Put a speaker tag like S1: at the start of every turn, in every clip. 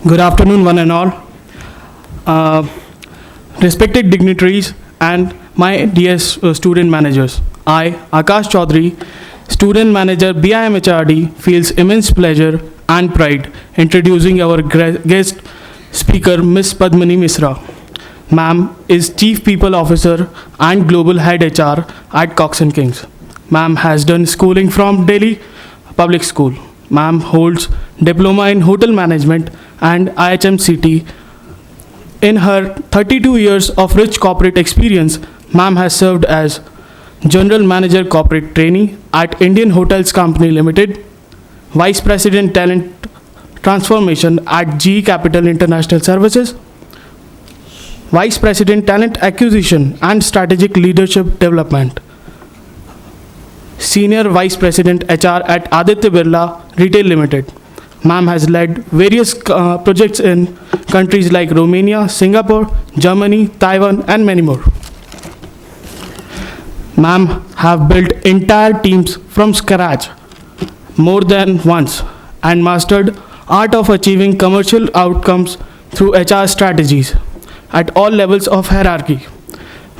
S1: Good afternoon, one and all. Respected dignitaries and my dear student managers. I, Akash Chaudhary, student manager BIMHRD, feels immense pleasure and pride introducing our guest speaker, Ms. Padmini Mishra. Ma'am is Chief People Officer and Global Head HR at Cox & Kings. Ma'am has done schooling from Delhi Public School. Ma'am holds Diploma in Hotel Management and IHMCT. In her 32 years of rich corporate experience, Ma'am has served as General Manager Corporate Trainee at Indian Hotels Company Limited, Vice President Talent Transformation at GE Capital International Services, Vice President Talent Acquisition and Strategic Leadership Development, Senior Vice President HR at Aditya Birla Retail Limited. Ma'am has led various projects in countries like Romania, Singapore, Germany, Taiwan, and many more. Ma'am have built entire teams from scratch more than once and mastered art of achieving commercial outcomes through HR strategies at all levels of hierarchy.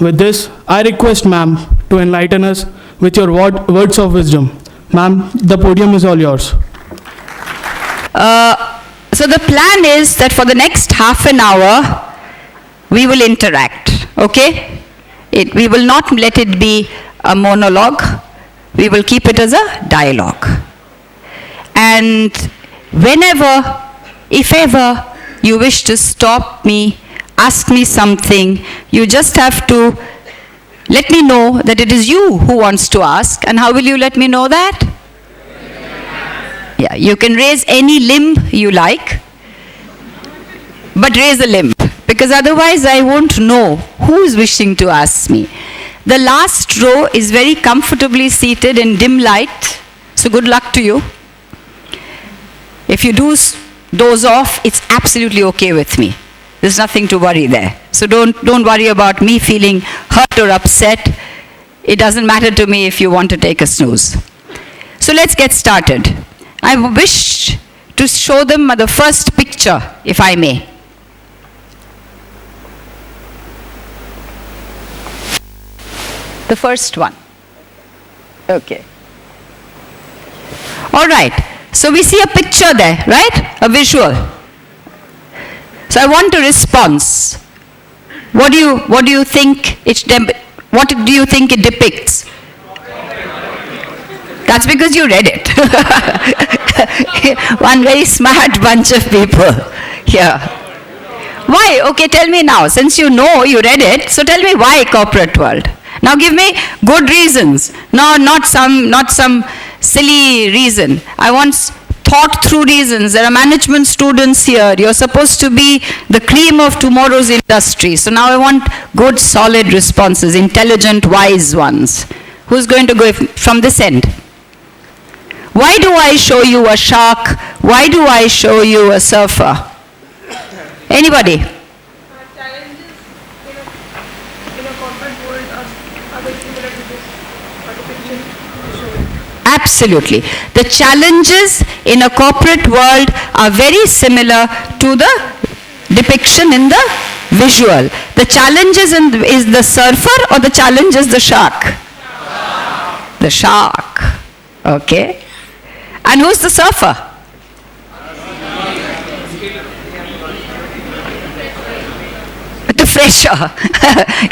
S1: With this, I request Ma'am to enlighten us with your words of wisdom. Ma'am, the podium is all yours.
S2: So the plan is that for the next half an hour, we will interact, okay? We will not let it be a monologue. We will keep it as a dialogue. And whenever, if ever, you wish to stop me, ask me something, you just have to let me know that it is you who wants to ask. And how will you let me know that? Yeah, you can raise any limb you like, but raise a limb, because otherwise I won't know who is wishing to ask me. The last row is very comfortably seated in dim light, so good luck to you. If you do doze off, it's absolutely okay with me. There's nothing to worry there. So don't worry about me feeling hurt or upset. It doesn't matter to me if you want to take a snooze. So let's get started. I wish to show them the first picture, if I may. The first one. Okay. All right. So we see a picture there, right? A visual. So I want a response. What do you think what do you think it depicts? That's because you read it. One very smart bunch of people here. Why? Okay, tell me now. Since you know you read it, so tell me why corporate world. Now give me good reasons. No, not some silly reason. I want thought through reasons. There are management students here. You're supposed to be the cream of tomorrow's industry. So now I want good, solid responses, intelligent, wise ones. Who's going to go from this end? Why do I show you a shark? Why do I show you a surfer? Anybody?
S3: Challenges in a corporate world are very similar to this depiction you showed.
S2: Absolutely. The challenges in a corporate world are very similar to the depiction in the visual. The challenges is the surfer or the challenge is the shark? The shark. Okay. And who's the surfer? The fresher.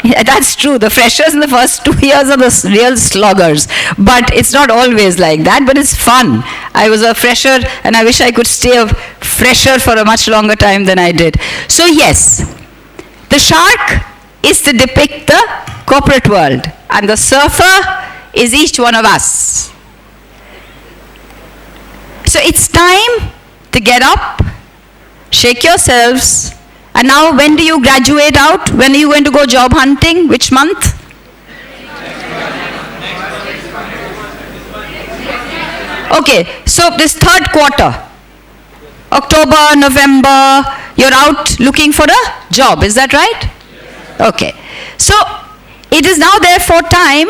S2: Yeah, that's true. The freshers in the first 2 years are the real sloggers. But it's not always like that, but it's fun. I was a fresher and I wish I could stay a fresher for a much longer time than I did. So yes, the shark is to depict the corporate world and the surfer is each one of us. So it's time to get up, shake yourselves, and now when do you graduate out? When are you going to go job hunting? Which month? Okay, so this third quarter, October, November, you're out looking for a job, is that right? Okay, so it is now therefore time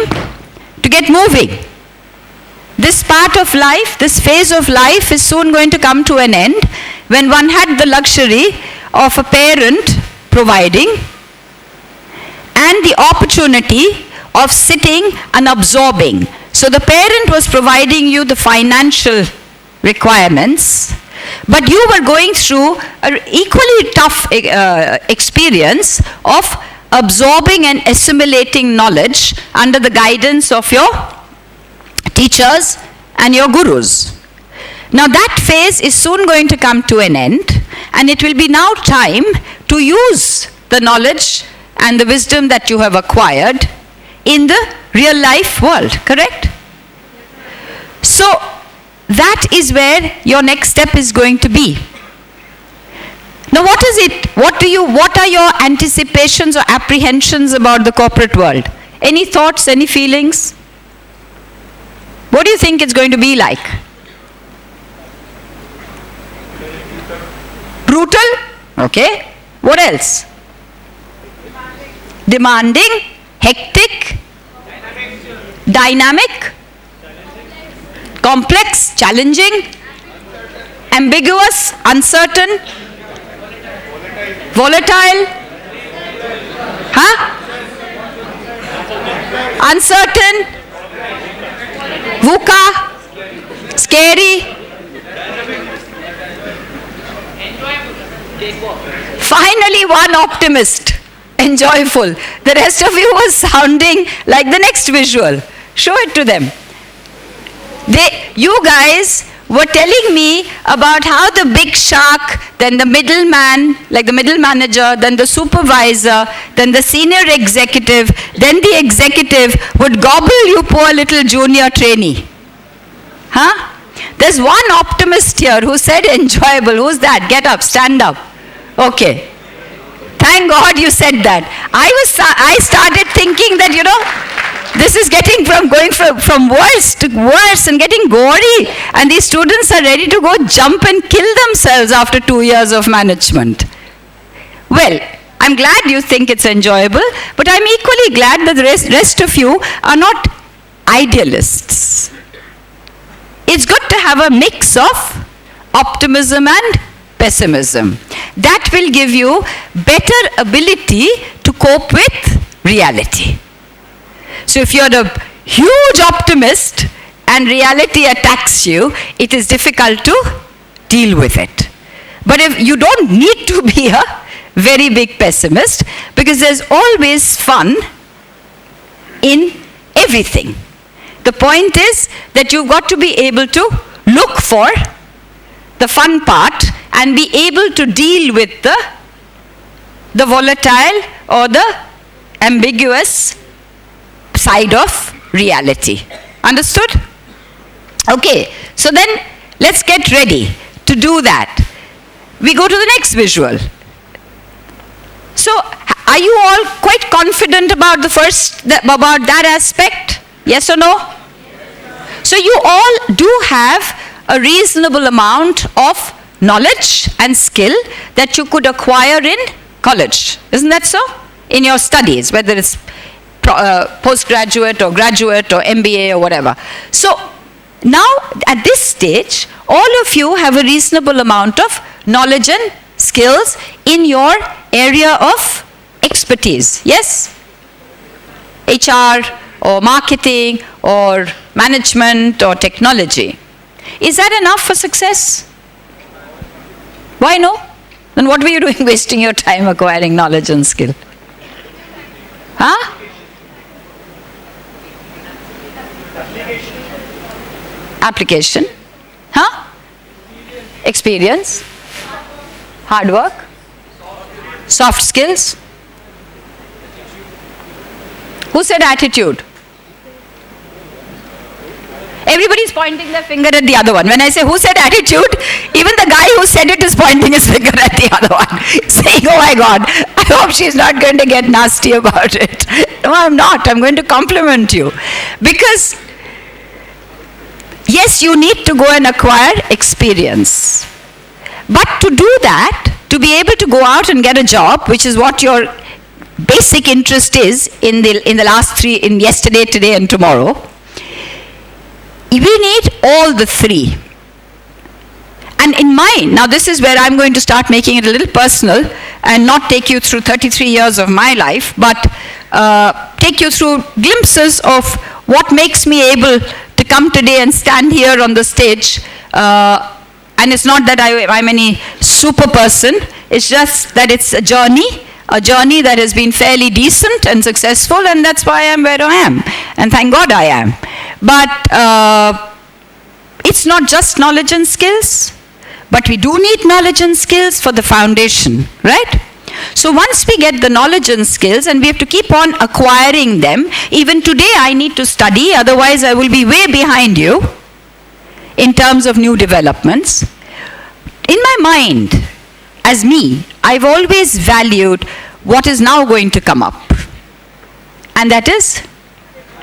S2: to get moving. this part of life, this phase of life is soon going to come to an end when one had the luxury of a parent providing and the opportunity of sitting and absorbing. So the parent was providing you the financial requirements, but you were going through an equally tough experience of absorbing and assimilating knowledge under the guidance of your teachers and your gurus. Now that phase is soon going to come to an end, and it will be now time to use the knowledge and the wisdom that you have acquired in the real life world, correct? So that is where your next step is going to be. Now what is it? What are your anticipations or apprehensions about the corporate world? Any thoughts, any feelings? What do you think it's going to be like? Brutal? Okay. What else? Demanding? Hectic? Dynamic? Complex? Challenging? Ambiguous? Uncertain? Volatile? Huh? Uncertain? VUCA? Scary? Finally, one optimist. Enjoyful. The rest of you was sounding like the next visual. Show it to them. You guys were telling me about how the big shark, then the middleman, like the middle manager, then the supervisor, then the senior executive, then the executive would gobble you poor little junior trainee. Huh? There's one optimist here who said enjoyable. Who's that? Get up, stand up. Okay. Thank God you said that. I started thinking that, this is going from worse to worse and getting gory. And these students are ready to go jump and kill themselves after 2 years of management. Well, I'm glad you think it's enjoyable, but I'm equally glad that the rest of you are not idealists. It's good to have a mix of optimism and pessimism. That will give you better ability to cope with reality. So if you're a huge optimist and reality attacks you, it is difficult to deal with it. But if you don't need to be a very big pessimist, because there's always fun in everything. The point is that you've got to be able to look for the fun part and be able to deal with the volatile or the ambiguous side of reality. Understood? Okay, so then let's get ready to do that. We go to the next visual. So are you all quite confident about about that aspect? Yes or no? So you all do have a reasonable amount of knowledge and skill that you could acquire in college. Isn't that so? In your studies, whether it's postgraduate or graduate or MBA or whatever. So now at this stage, all of you have a reasonable amount of knowledge and skills in your area of expertise. Yes? HR or marketing or management or technology. Is that enough for success? Why no? Then what were you doing wasting your time acquiring knowledge and skill? Huh? Application. Huh? Experience. Hard work. Soft skills. Who said attitude? Everybody's pointing their finger at the other one. When I say who said attitude, even the guy who said it is pointing his finger at the other one, saying, oh my God, I hope she's not going to get nasty about it. No, I'm not. I'm going to compliment you. Because, yes, you need to go and acquire experience. But to do that, to be able to go out and get a job, which is what your basic interest is in the last three, in yesterday, today, and tomorrow, We need all the three. And in mine, now this is where I'm going to start making it a little personal and not take you through 33 years of my life, but take you through glimpses of what makes me able to come today and stand here on the stage. And it's not that I'm any super person, it's just that it's a journey that has been fairly decent and successful, and that's why I'm where I am. And thank God I am. But it's not just knowledge and skills, but we do need knowledge and skills for the foundation, right? So once we get the knowledge and skills, and we have to keep on acquiring them, even today I need to study, otherwise I will be way behind you in terms of new developments. In my mind, as me, I've always valued what is now going to come up, and that is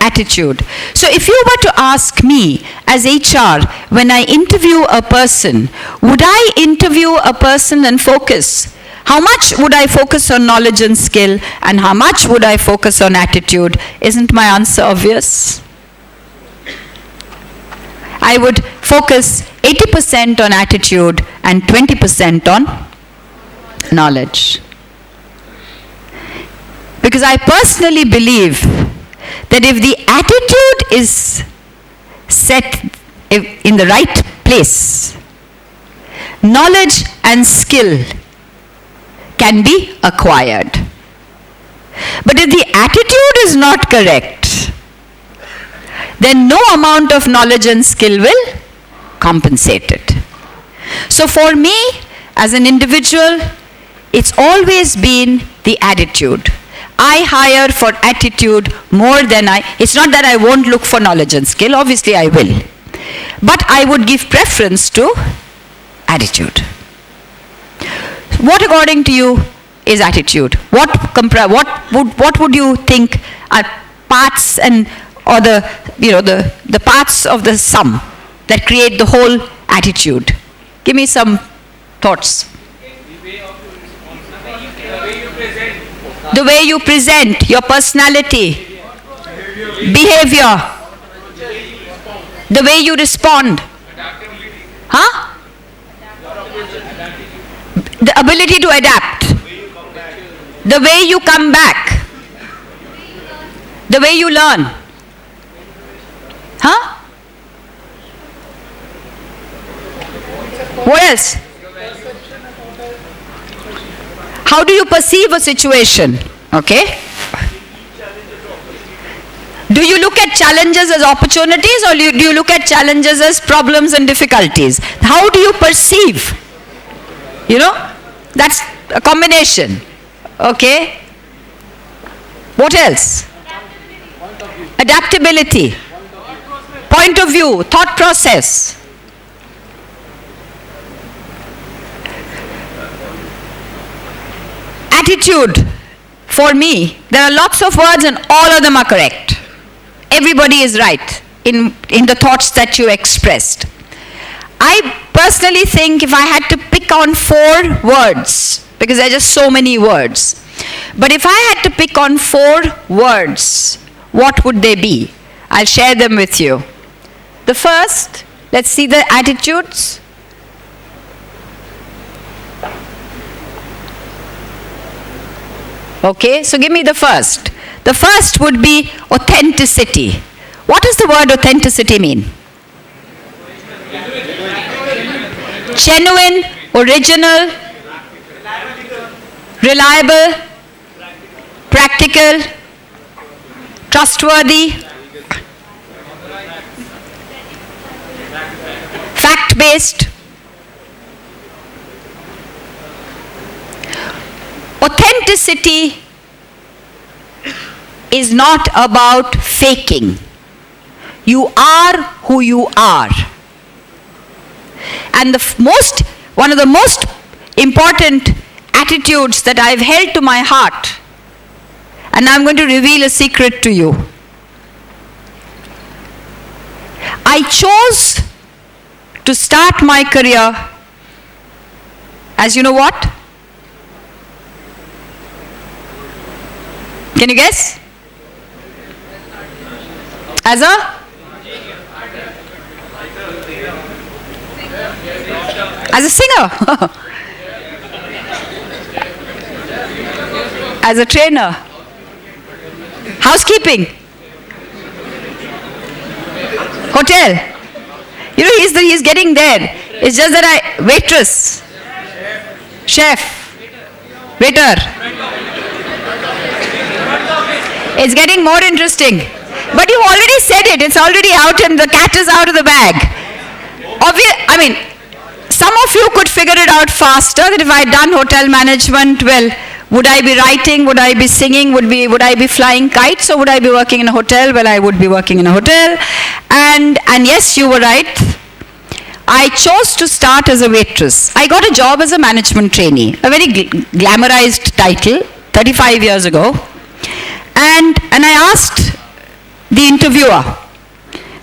S2: attitude. So if you were to ask me as HR, when I interview a person, would I interview a person and focus? How much would I focus on knowledge and skill, and how much would I focus on attitude? Isn't my answer obvious? I would focus 80% on attitude and 20% on knowledge. Because I personally believe that if the attitude is set in the right place, knowledge and skill can be acquired. But if the attitude is not correct, then no amount of knowledge and skill will compensate it. So for me, as an individual, it's always been the attitude. I hire for attitude more than it's not that I won't look for knowledge and skill, obviously I will. But I would give preference to attitude. What according to you is attitude? What would you think are parts or the parts of the sum that create the whole attitude? Give me some thoughts. The way you present, your personality, behavior, the way you respond. Huh? The ability to adapt. The way you come back. The way you learn. Huh? What else? How do you perceive a situation? Okay? Do you look at challenges as opportunities, or do you look at challenges as problems and difficulties? How do you perceive? That's a combination. Okay? What else? Adaptability. Point of view, thought process. Attitude. For me, there are lots of words and all of them are correct. Everybody is right in the thoughts that you expressed. I personally think if I had to pick on 4 words, because there are just so many words, but if I had to pick on 4 words, what would they be? I'll share them with you. The first, let's see the attitudes. Okay, so give me the first. The first would be authenticity. What does the word authenticity mean? Genuine, original, reliable, practical, trustworthy, fact-based. Authenticity is not about faking. You are who you are. And one of the most important attitudes that I've held to my heart, and I'm going to reveal a secret to you. I chose to start my career as you know what? Can you guess? As a As a singer. As a trainer. Housekeeping. Hotel. You know, he's getting there. It's just that waitress. Chef. Waiter. It's getting more interesting. But you already said it. It's already out and the cat is out of the bag. Some of you could figure it out faster, that if I had done hotel management, well, would I be writing, would I be singing, would I be flying kites, or would I be working in a hotel? Well, I would be working in a hotel. And yes, you were right. I chose to start as a waitress. I got a job as a management trainee, a very glamorized title, 35 years ago. And I asked the interviewer.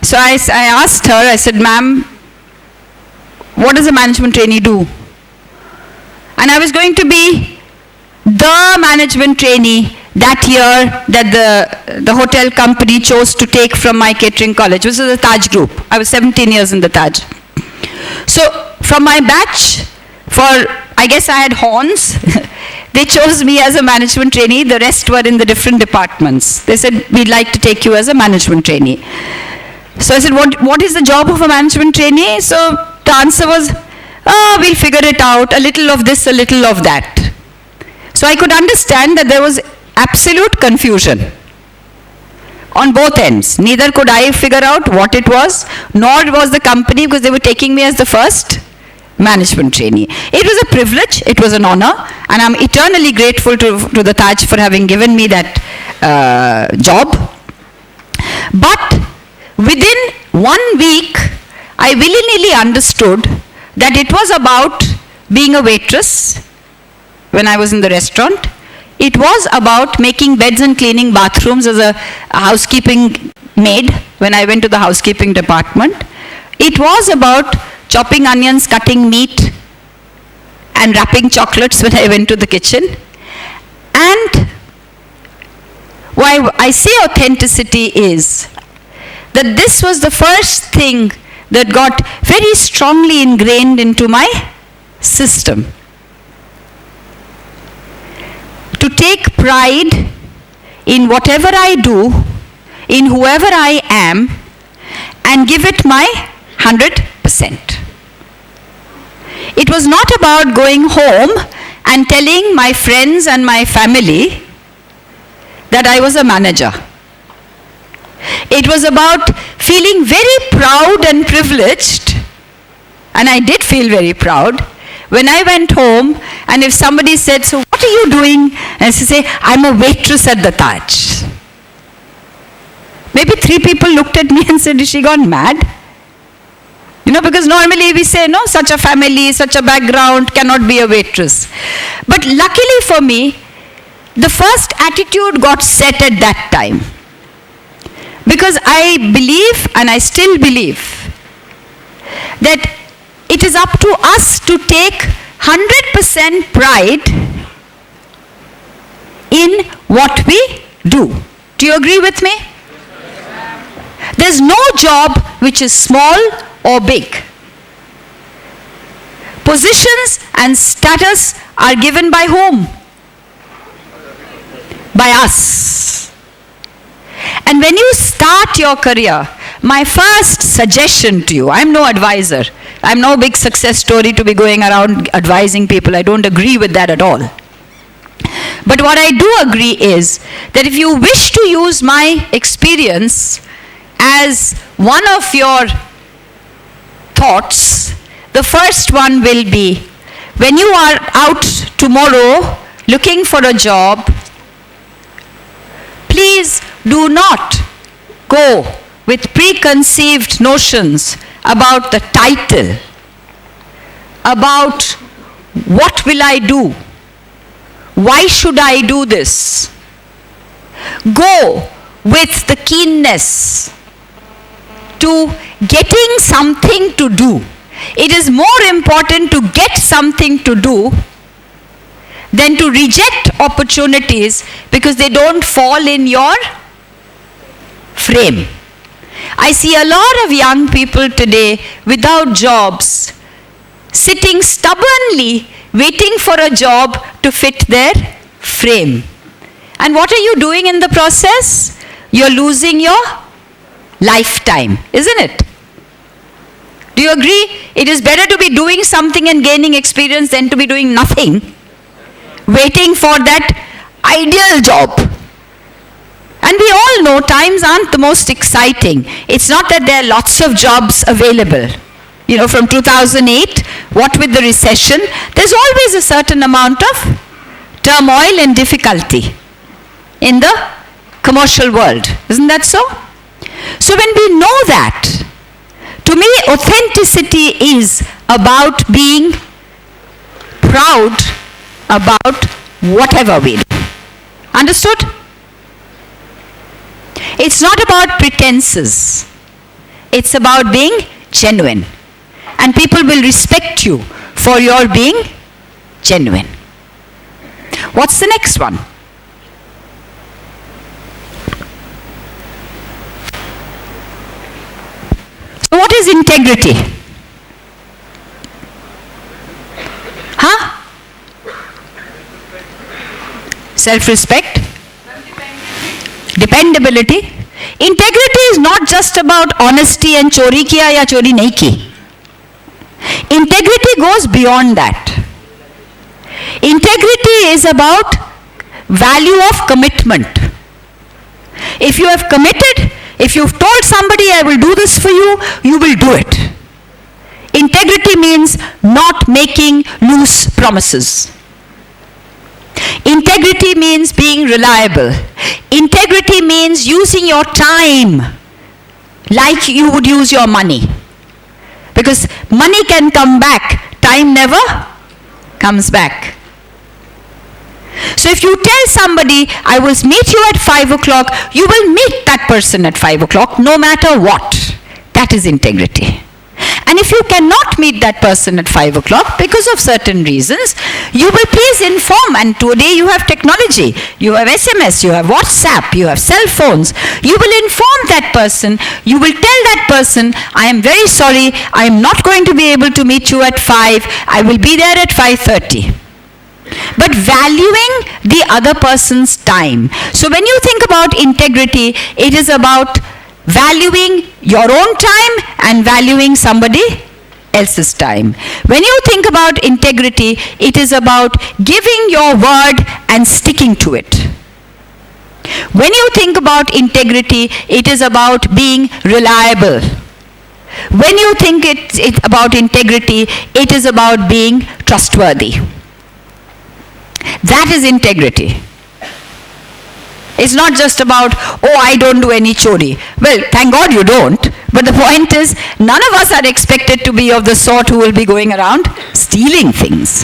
S2: So I asked her, I said, ma'am, what does a management trainee do? And I was going to be the management trainee that year that the hotel company chose to take from my catering college, which is the Taj Group. I was 17 years in the Taj. So from my batch, I guess I had horns, they chose me as a management trainee. The rest were in the different departments. They said, we'd like to take you as a management trainee. So I said, what is the job of a management trainee? So the answer was, we'll figure it out, a little of this, a little of that. So I could understand that there was absolute confusion on both ends. Neither could I figure out what it was, nor was the company, because they were taking me as the first management trainee. It was a privilege, it was an honor, and I'm eternally grateful to the Taj for having given me that job. But within 1 week, I willy-nilly understood that it was about being a waitress when I was in the restaurant. It was about making beds and cleaning bathrooms as a housekeeping maid when I went to the housekeeping department. It was about chopping onions, cutting meat, and wrapping chocolates when I went to the kitchen. And why I say authenticity is that this was the first thing that got very strongly ingrained into my system. To take pride in whatever I do, in whoever I am, and give it my 100%. It was not about going home and telling my friends and my family that I was a manager. It was about feeling very proud and privileged, and I did feel very proud, when I went home and if somebody said, so what are you doing? And I say, I'm a waitress at the Taj. Maybe 3 people looked at me and said, is she gone mad? You know, because normally we say, no, such a family, such a background cannot be a waitress. But luckily for me, the first attitude got set at that time. Because I believe, and I still believe, that it is up to us to take 100% pride in what we do. Do you agree with me? There's no job which is small or big. Positions and status are given by whom? By us. And when you start your career, my first suggestion to you, I'm no advisor. I'm no big success story to be going around advising people. I don't agree with that at all. But what I do agree is that if you wish to use my experience as one of your thoughts, the first one will be, when you are out tomorrow looking for a job, please do not go with preconceived notions about the title, about what will I do, why should I do this. Go with the keenness to getting something to do. It is more important to get something to do than to reject opportunities because they don't fall in your frame. I see a lot of young people today without jobs sitting stubbornly, waiting for a job to fit their frame. And what are you doing in the process? You're losing your lifetime, isn't it? Do you agree? It is better to be doing something and gaining experience than to be doing nothing, waiting for that ideal job. And we all know times aren't the most exciting. It's not that there are lots of jobs available. You know, from 2008, what with the recession, there's always a certain amount of turmoil and difficulty in the commercial world. Isn't that so? So when we know that, to me, authenticity is about being proud about whatever we do. Understood? It's not about pretenses. It's about being genuine. And people will respect you for your being genuine. What's the next one? So what is integrity? Huh? Self-respect? Dependability? Integrity is not just about honesty and chori kiya ya chori nahi ki. Integrity goes beyond that. Integrity is about value of commitment. If you have committed, if you've told somebody I will do this for you, you will do it. Integrity means not making loose promises. Integrity means being reliable. Integrity means using your time like you would use your money. Because money can come back, time never comes back. So if you tell somebody, I will meet you at 5 o'clock, you will meet that person at 5 o'clock no matter what. That is integrity. And if you cannot meet that person at 5 o'clock because of certain reasons, you will please inform. And today you have technology, you have SMS, you have WhatsApp, you have cell phones. You will inform that person, you will tell that person, I am very sorry, I am not going to be able to meet you at 5, I will be there at 5:30. But valuing the other person's time. So when you think about integrity, it is about valuing your own time and valuing somebody else's time. When you think about integrity, it is about giving your word and sticking to it. When you think about integrity, it is about being reliable. When you think it's about integrity, it is about being trustworthy. That is integrity. It's not just about, oh, I don't do any chori. Well, thank God you don't. But the point is, none of us are expected to be of the sort who will be going around stealing things.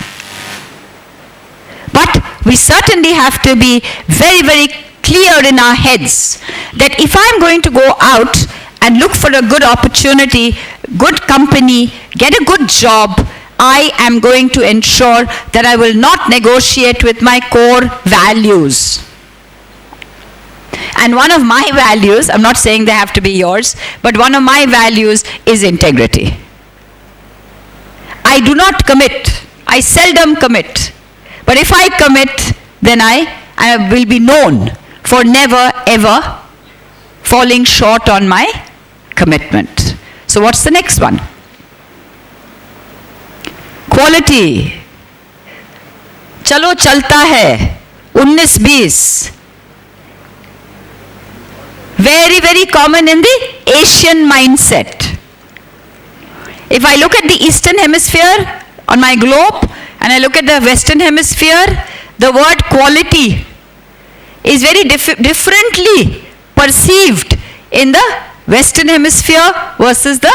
S2: But we certainly have to be very, very clear in our heads that if I'm going to go out and look for a good opportunity, good company, get a good job, I am going to ensure that I will not negotiate with my core values. And one of my values, I'm not saying they have to be yours, but one of my values is integrity. I do not commit. I seldom commit. But if I commit, then I will be known for never ever falling short on my commitment. So what's the next one? Quality. Chalo chalta hai. 19-20. Very, very common in the Asian mindset. If I look at the Eastern Hemisphere on my globe and I look at the Western Hemisphere, the word quality is very differently perceived in the Western Hemisphere versus the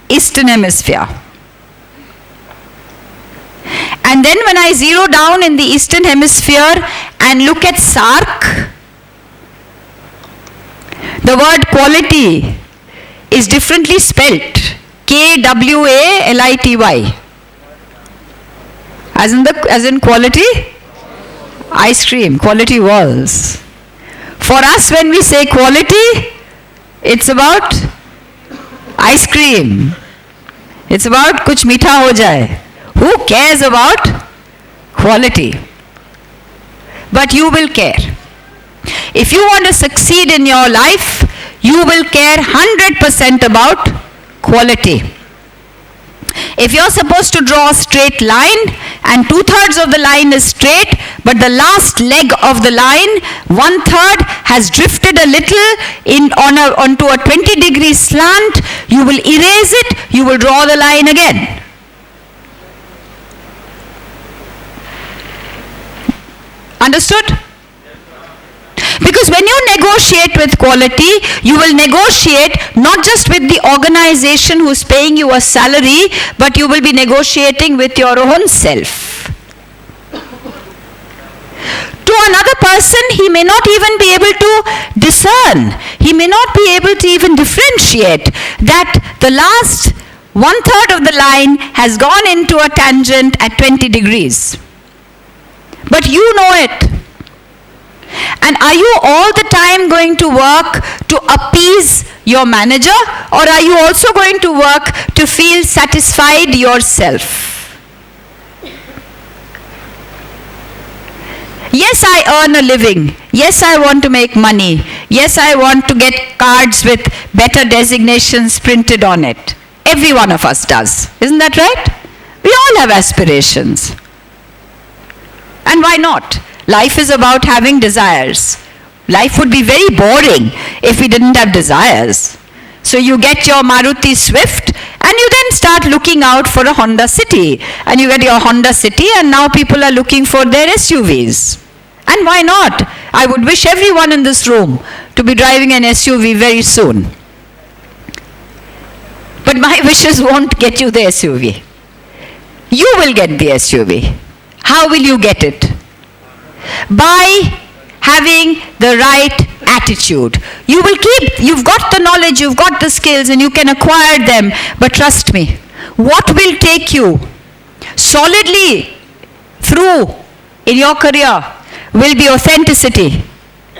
S2: Eastern Hemisphere. And then when I zero down in the Eastern Hemisphere and look at SAARC, the word quality is differently spelt. Kwality. As in quality? Ice cream, quality walls. For us, when we say quality, it's about ice cream. It's about kuch meetha ho jaye. Who cares about quality? But you will care. If you want to succeed in your life, you will care 100% about quality. If you're supposed to draw a straight line and 2/3 of the line is straight, but the last leg of the line, 1/3 has drifted a little onto a 20-degree slant, you will erase it, you will draw the line again. Understood? Because when you negotiate with quality, you will negotiate not just with the organization who's paying you a salary, but you will be negotiating with your own self. To another person, he may not even be able to discern. He may not be able to even differentiate that the last 1/3 of the line has gone into a tangent at 20 degrees. But you know it. And are you all the time going to work to appease your manager, or are you also going to work to feel satisfied yourself? Yes, I earn a living. Yes, I want to make money. Yes, I want to get cards with better designations printed on it. Every one of us does. Isn't that right? We all have aspirations. And why not? Life is about having desires. Life would be very boring if we didn't have desires. So you get your Maruti Swift and you then start looking out for a Honda City. And you get your Honda City and now people are looking for their SUVs. And why not? I would wish everyone in this room to be driving an SUV very soon. But my wishes won't get you the SUV. You will get the SUV. How will you get it? By having the right attitude. You've got the knowledge, you've got the skills, and you can acquire them. But trust me, what will take you solidly through in your career will be authenticity,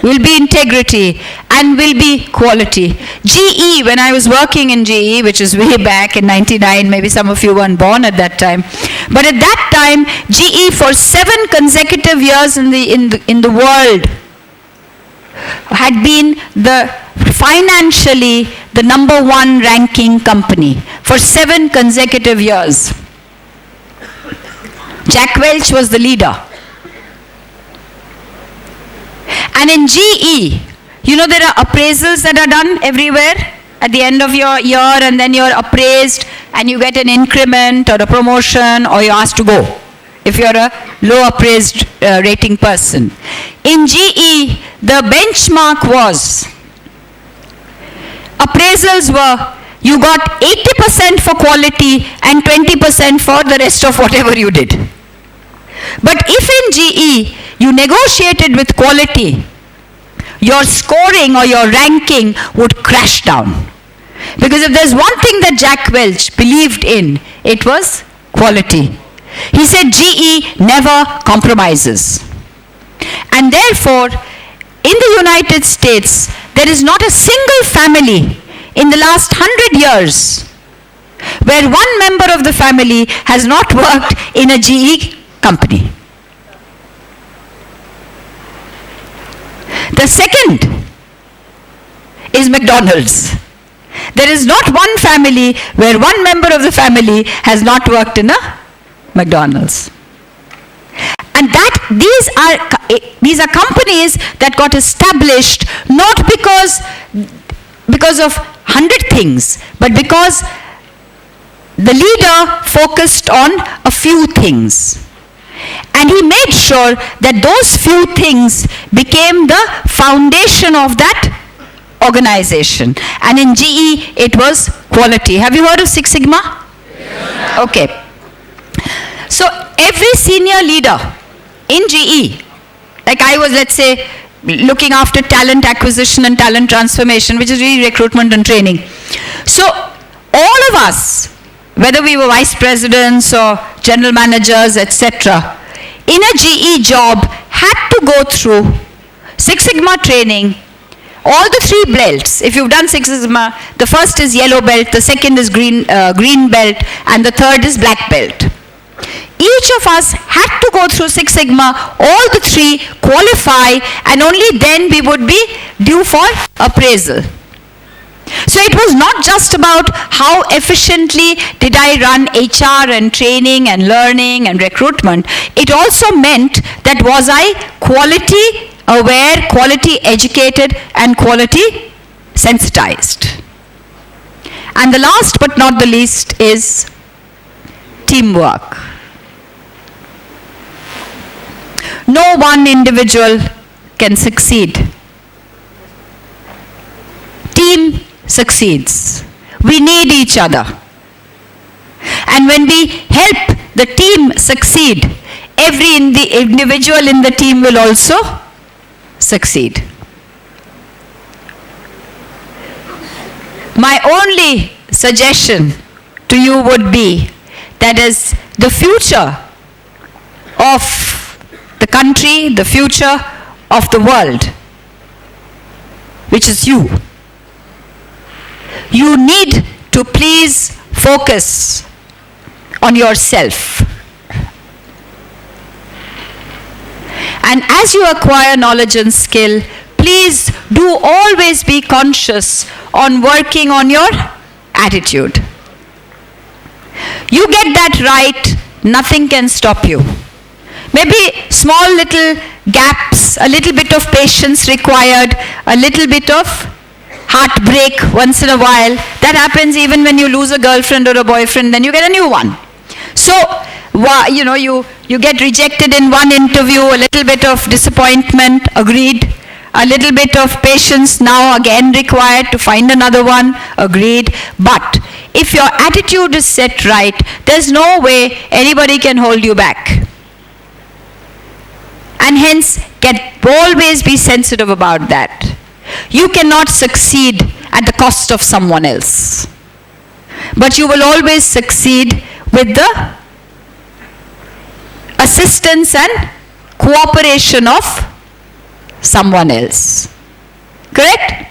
S2: will be integrity, and will be quality. GE, when I was working in GE, which is way back in 99, maybe some of you weren't born at that time, but at that time, GE for 7 consecutive years in the world had been financially the #1 ranking company for 7 consecutive years. Jack Welch was the leader. And in GE, you know there are appraisals that are done everywhere at the end of your year, and then you're appraised and you get an increment or a promotion, or you're asked to go if you're a low appraised rating person. In GE, the benchmark was, appraisals were, you got 80% for quality and 20% for the rest of whatever you did. But if in GE you negotiated with quality, your scoring or your ranking would crash down. Because if there's one thing that Jack Welch believed in, it was quality. He said GE never compromises. And therefore, in the United States, there is not a single family in the last 100 years where one member of the family has not worked in a GE company. The second is McDonald's. There is not one family where one member of the family has not worked in a McDonald's. And these are companies that got established not because of 100 things, but because the leader focused on a few things. And he made sure that those few things became the foundation of that organization. And in GE, it was quality. Have you heard of Six Sigma? Yes. Okay. So every senior leader in GE, like I was, let's say, looking after talent acquisition and talent transformation, which is really recruitment and training. So all of us, whether we were vice presidents or general managers, etc., in a GE job had to go through Six Sigma training, all the 3 belts, if you've done Six Sigma, the first is yellow belt, the second is green belt, and the third is black belt. Each of us had to go through Six Sigma, all the 3, qualify, and only then we would be due for appraisal. So it was not just about how efficiently did I run HR and training and learning and recruitment. It also meant that was I quality aware, quality educated, and quality sensitized. And the last but not the least is teamwork. No one individual can succeed. Team succeeds. We need each other. And when we help the team succeed, every individual in the team will also succeed. My only suggestion to you would be that as the future of the country, the future of the world, which is you need to please focus on yourself. And as you acquire knowledge and skill, please do always be conscious on working on your attitude. You get that right, nothing can stop you. Maybe small little gaps, a little bit of patience required, a little bit of heartbreak once in a while. That happens even when you lose a girlfriend or a boyfriend, then you get a new one. So, you get rejected in one interview, a little bit of disappointment, agreed. A little bit of patience now again required to find another one, agreed. But if your attitude is set right, there's no way anybody can hold you back. And hence, always be sensitive about that. You cannot succeed at the cost of someone else. But you will always succeed with the assistance and cooperation of someone else. Correct?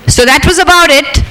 S2: So that was about it.